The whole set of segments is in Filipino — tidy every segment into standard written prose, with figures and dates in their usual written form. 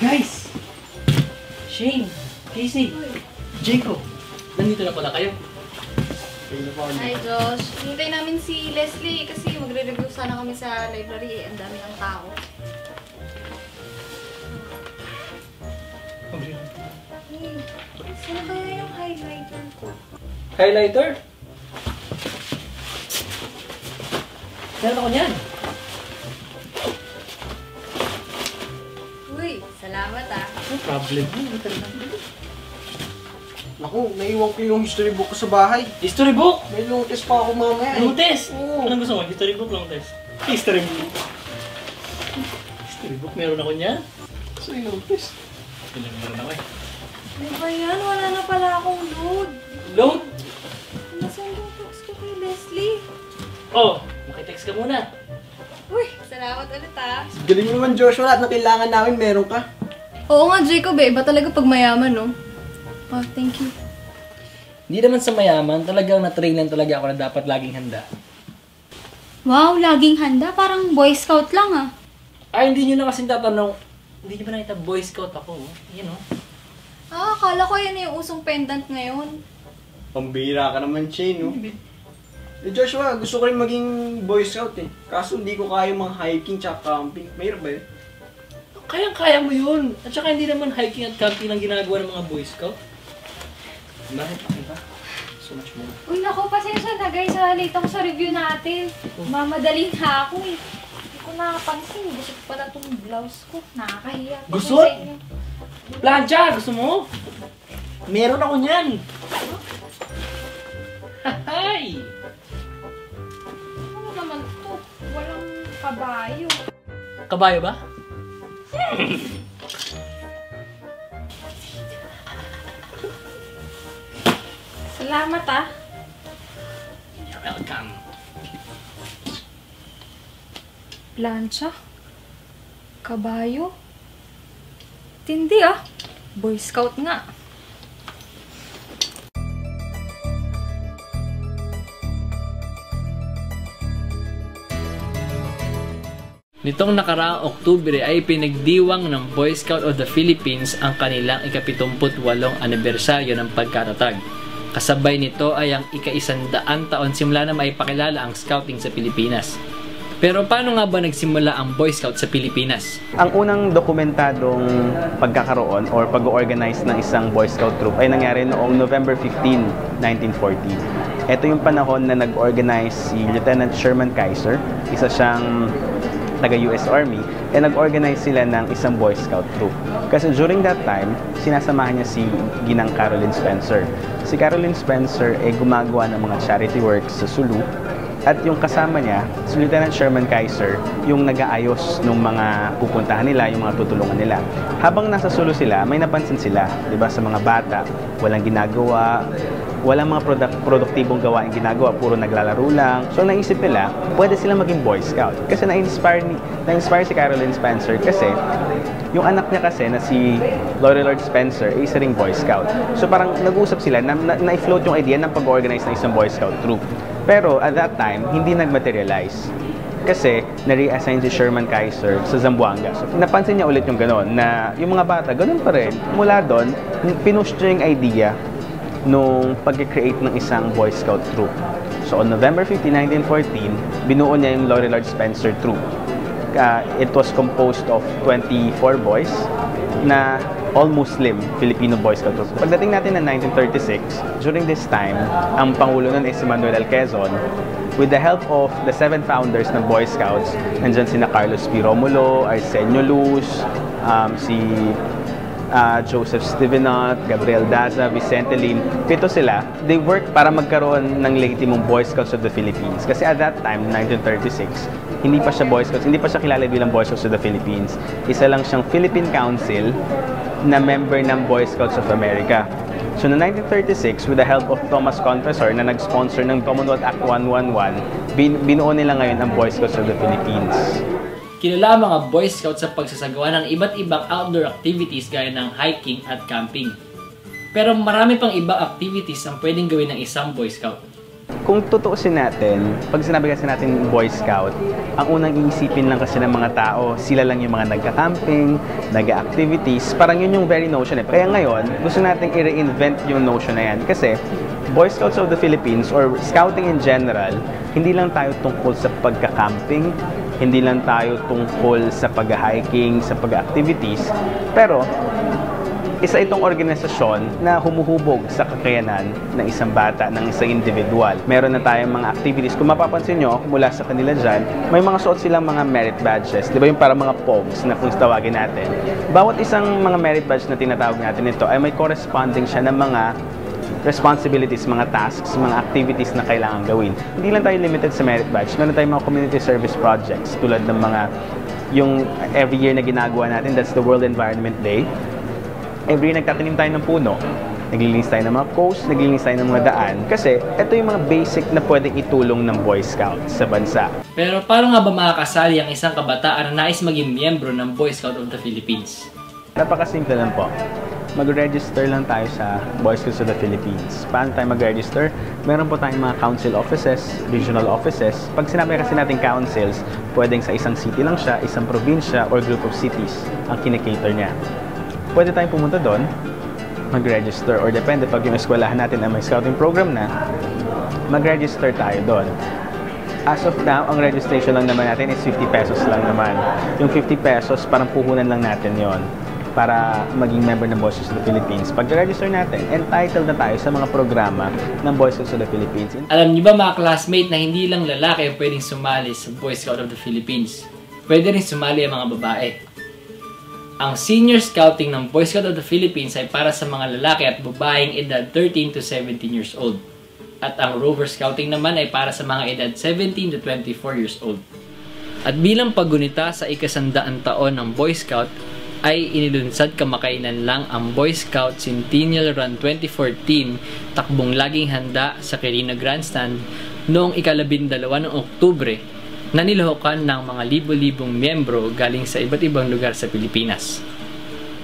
Guys! Shane, Casey, Jacob, nandito na pala kayo. Hi Josh, hintay namin si Leslie kasi magre-review sana kami sa library. Ang dami ng tao. Hey, saan kaya yung highlighter ko? Highlighter? Meron ako niyan. Uy, salamat ah. No problem. Naku, naiwan ko yung history book ko sa bahay. History book? May notice pa ako mamaya. Long test? Oo. Anong gusto mo? History book, long test? History book. History book, meron ako niyan. So yung notice. Meron ako eh. Ano ba yan? Wala na pala akong load. Load? Nasaan yung text ko kay Leslie? Oh, makitext ka muna. Uy, salamat ulit ah. Galing mo naman, Joshua. Lahat ng kailangan namin, meron ka. Oo nga, Jacob eh. Iba talaga pag mayaman, no? Oh, thank you. Hindi naman sa mayaman, talagang na-trainan talaga ako na dapat laging handa. Wow, laging handa. Parang Boy Scout lang ah. Ay, hindi nyo na kasi tatanong. Hindi nyo ba nakita Boy Scout ako? Yan o. Ah, akala ko yan yung usong pendant ngayon. Pambira ka naman, Shane, no? Eh, Joshua, gusto ko rin maging Boy Scout eh. Kaso hindi ko kaya mga hiking tsaka camping. Mayroon ba yun? Kayang-kaya mo yun. At saka hindi naman hiking at camping ang ginagawa ng mga Boy Scout. Bakit? Ba? So much more. Uy, naku, pasensya na guys. Late ako sa review natin. Mamadali na ako eh. Hindi ko nakapansin. Gusto ko pala itong blouse ko. Nakakahiya. Gusto? Plancha! Gusto mo? Meron ako niyan! Hahay! Ano naman to? Walang kabayo. Kabayo ba? Salamat ah. You're welcome. Plancha? Kabayo? Tindi ah. Boy Scout nga. Nitong nakaraang Oktubre ay pinagdiwang ng Boy Scout of the Philippines ang kanilang ika-78 anibersaryo ng pagkatatag. Kasabay nito ay ang ika-100 taon simula na maipakilala ang scouting sa Pilipinas. Pero paano nga ba nagsimula ang Boy Scout sa Pilipinas? Ang unang dokumentadong pagkakaroon or pag-organize ng isang Boy Scout troop ay nangyari noong November 15, 1940. Ito yung panahon na nag-organize si Lieutenant Sherman Kaiser, isa siyang taga-US Army, nag-organize sila ng isang Boy Scout troop. Kasi during that time, sinasamahan niya si Ginang Caroline Spencer. Si Caroline Spencer ay gumagawa ng mga charity works sa Sulu. At yung kasama niya, si Lieutenant Sherman Kaiser, yung nag-aayos ng mga pupuntahan nila, yung mga tutulungan nila. Habang nasa Sulu sila, may napansin sila, di ba, sa mga bata, walang ginagawa, walang mga produktibong gawain ginagawa, puro naglalaro lang. So naisip nila, pwede sila maging Boy Scout. Kasi na-inspire si Caroline Spencer kasi yung anak niya kasi na si Lorelord Spencer ay isa ring Boy Scout. So parang nag-uusap sila na-float yung idea ng pag-organize ng isang Boy Scout troop. Pero at that time, hindi nag-materialize. Kasi na-reassign si Sherman Kaiser sa Zamboanga. So napansin niya ulit yung gano'n, na yung mga bata, gano'n pa rin. Mula doon, pinush niya yung idea nung pag-create ng isang Boy Scout troop. So on November 15, 1914, binuo niya yung Lorelord Spencer troop. It was composed of 24 boys na all-Muslim Filipino Boy Scout troop. Pagdating natin ng 1936, during this time, ang Pangulo nun ay si Manuel L. Quezon. With the help of the 7 founders ng Boy Scouts, nandyan sina Carlos P. Romulo, Arsenio Luz, si Joseph Stevenot, Gabriel Daza, Vicente Lim, 7 sila. They worked para magkaroon ng lehitimong Boy Scouts of the Philippines. Kasi at that time, 1936, hindi pa siya Boy Scouts, hindi pa siya kilala bilang Boy Scouts of the Philippines. Isa lang siyang Philippine Council na member ng Boy Scouts of America. So, noong 1936, with the help of Thomas Confessor na nag-sponsor ng Commonwealth Act 111, binuo nila ngayon ang Boy Scouts of the Philippines. Kilala ang mga Boy Scouts sa pagsasagawa ng iba't ibang outdoor activities gaya ng hiking at camping. Pero marami pang ibang activities ang pwedeng gawin ng isang Boy Scout. Kung tutuusin natin, pag sinabi kasi natin Boy Scout, ang unang iisipin lang kasi ng mga tao, sila lang yung mga nagka-camping, nag-activities, parang yun yung very notion eh. Kaya ngayon, gusto natin i-reinvent yung notion na yan. Kasi Boy Scouts of the Philippines or scouting in general, hindi lang tayo tungkol sa pagka-camping, hindi lang tayo tungkol sa pag-hiking, sa pag-activities, pero isa itong organisasyon na humuhubog sa kakayanan ng isang bata, ng isang individual. Meron na tayong mga activities. Kung mapapansin nyo, mula sa kanila dyan, may mga suot silang mga merit badges. Di ba yung parang mga pogs na kung tawagin natin. Bawat isang mga merit badge na tinatawag natin ito ay may corresponding siya ng mga responsibilities, mga tasks, mga activities na kailangan gawin. Hindi lang tayo limited sa merit badge. Meron tayong mga community service projects tulad ng mga yung every year na ginagawa natin, that's the World Environment Day. Every year nagtatanim tayo ng puno, naglilinis tayo ng mga coast, naglilinis tayo ng mga daan. Kasi ito yung mga basic na pwedeng itulong ng Boy Scouts sa bansa. Pero paano nga ba makakasali ang isang kabataan na nais maging miyembro ng Boy Scout of the Philippines? Napakasimple lang po. Mag-register lang tayo sa Boy Scouts of the Philippines. Paano tayo mag-register? Meron po tayong mga council offices, regional offices. Pag sinabi kasi natin councils, pwedeng sa isang city lang siya, isang probinsya, or group of cities ang kinikater niya. Pwede tayong pumunta doon, mag-register, or depende pag yung eskwelahan natin ay may scouting program na, mag-register tayo doon. As of now, ang registration lang naman natin is 50 pesos lang naman. Yung 50 pesos, parang puhunan lang natin yon para maging member ng Boy Scouts of the Philippines. Pag-register natin, entitled na tayo sa mga programa ng Boy Scouts of the Philippines. Alam niyo ba mga classmate na hindi lang lalaki ang pwedeng sumali sa Boy Scout of the Philippines? Pwede rin sumali ang mga babae. Ang senior scouting ng Boy Scout of the Philippines ay para sa mga lalaki at babaeng edad 13 to 17 years old. At ang Rover Scouting naman ay para sa mga edad 17 to 24 years old. At bilang paggunita sa ika-100 taon ng Boy Scout, ay inilunsad kamakailan lang ang Boy Scout Centennial Run 2014, takbong laging handa sa Quirino Grandstand noong ika-12 ng Oktubre, na nilahukan ng mga libo-libong miyembro galing sa iba't ibang lugar sa Pilipinas.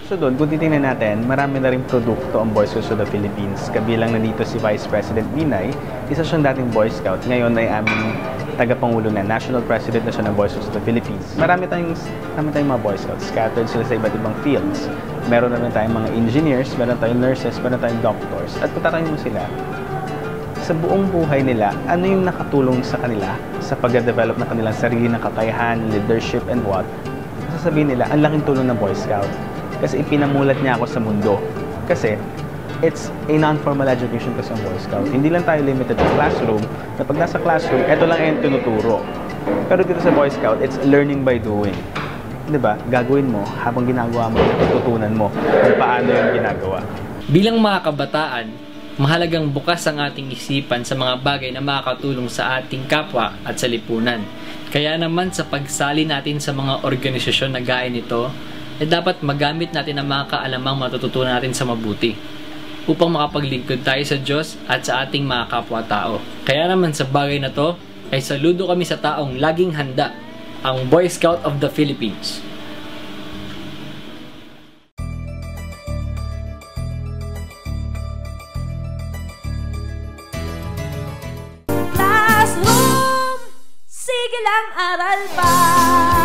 So doon, kung titingnan natin, marami na rin produkto ang Boy Scouts of the Philippines. Kabilang na dito si Vice President Binay, isa siyang dating Boy Scout. Ngayon ay aming tagapangulo na, National President na siya ng Boy Scouts of the Philippines. Marami tayong mga Boy Scouts, scattered sila sa iba't ibang fields. Meron na rin tayong mga engineers, meron tayong nurses, meron tayong doctors. At patatanungin mo sila, sa buong buhay nila, ano yung nakatulong sa kanila sa pag-develop ng kanilang sarili na kakayahan, leadership, and what? Sasabihin nila, ang laking tulong ng Boy Scout. Kasi ipinamulat niya ako sa mundo. Kasi, it's a non-formal education kasi ang Boy Scout. Hindi lang tayo limited sa classroom, na pag nasa classroom, ito lang yung tinuturo. Pero dito sa Boy Scout, it's learning by doing. Diba? Gagawin mo, habang ginagawa mo, natututunan mo kung paano yung ginagawa. Bilang mga kabataan, mahalagang bukas ang ating isipan sa mga bagay na makakatulong sa ating kapwa at sa lipunan. Kaya naman sa pagsali natin sa mga organisasyon na gaya nito, dapat magamit natin ang mga kaalamang matututunan natin sa mabuti upang makapaglingkod tayo sa Diyos at sa ating mga kapwa-tao. Kaya naman sa bagay na to, ay saludo kami sa taong laging handa, ang Boy Scout of the Philippines. Classroom, sige lang aral pa.